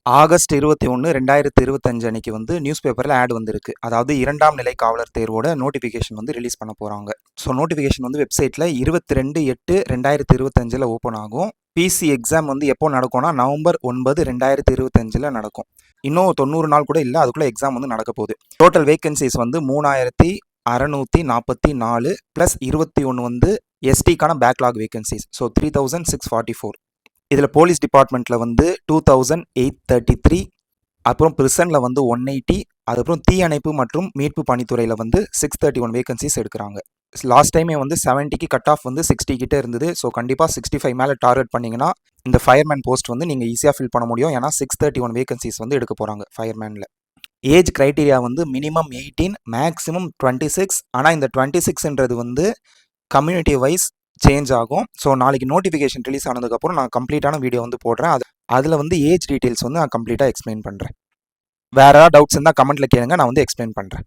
August 21, 2025 அன்னைக்கு வந்து news பேப்பரில் ஆட் வந்திருக்கு. அதாவது 2ஆம் நிலை காவலர் தேர்வோட நோட்டிஃபிகேஷன் வந்து ரிலீஸ் பண்ண போகிறாங்க. ஸோ நோட்டிஃபிகேஷன் வந்து வெப்சைட்டில் 22/8/2025 ஓப்பன் ஆகும். பிசி எக்ஸாம் வந்து எப்போ நடக்கும்னா நவம்பர் 9, 2025 நடக்கும். இன்னும் 90 நாள் கூட இல்லை, அதுக்குள்ளே எக்ஸாம் வந்து நடக்க போகுது. டோட்டல் வேகன்சிஸ் வந்து 3644 ப்ளஸ் 21 வந்து எஸ்டிக்கான பேக்லாக் வேகன்சிஸ். ஸோ 3644. இதில் போலீஸ் டிபார்ட்மெண்ட்டில் வந்து 2833, அப்புறம் பிரிசனில் வந்து 180, அதுக்கப்புறம் தீயணைப்பு மற்றும் மீட்பு பணித்துறையில் வந்து 631 வேகன்சிஸ் எடுக்கிறாங்க. லாஸ்ட் டைமே வந்து 70க்கு கட் ஆஃப் வந்து 60 கிட்டே இருந்தது. ஸோ கண்டிப்பாக 65 மேலே டார்கெட் பண்ணிங்கன்னா இந்த ஃபயர்மேன் போஸ்ட் வந்து நீங்கள் ஈஸியாக ஃபில் பண்ண முடியும். ஏன்னா 631 வேகன்சிஸ் வந்து எடுக்க போகிறாங்க ஃபயர்மேனில். ஏஜ் க்ரைட்டீரியா வந்து மினிமம் 18, மேக்ஸிமம் 26. ஆனால் இந்த 26ன்றது வந்து கம்யூனிட்டி வைஸ் சேஞ்ச் ஆகும். ஸோ நாளைக்கு நோட்டிஃபிகேஷன் ரிலீஸ் ஆனதுக்கப்புறம் நான் கம்ப்ளீட்டான வீடியோ வந்து போடுறேன். அதில் வந்து ஏஜ் டீட்டெயில்ஸ் வந்து நான் கம்ப்ளீட்டாக எக்ஸ்பிளைன் பண்ணுறேன். வேறு ஏதாவது டவுட்ஸ் இருந்தால் கமெண்ட்டில் கேளுங்க, நான் வந்து எக்ஸ்பிளைன் பண்ணுறேன்.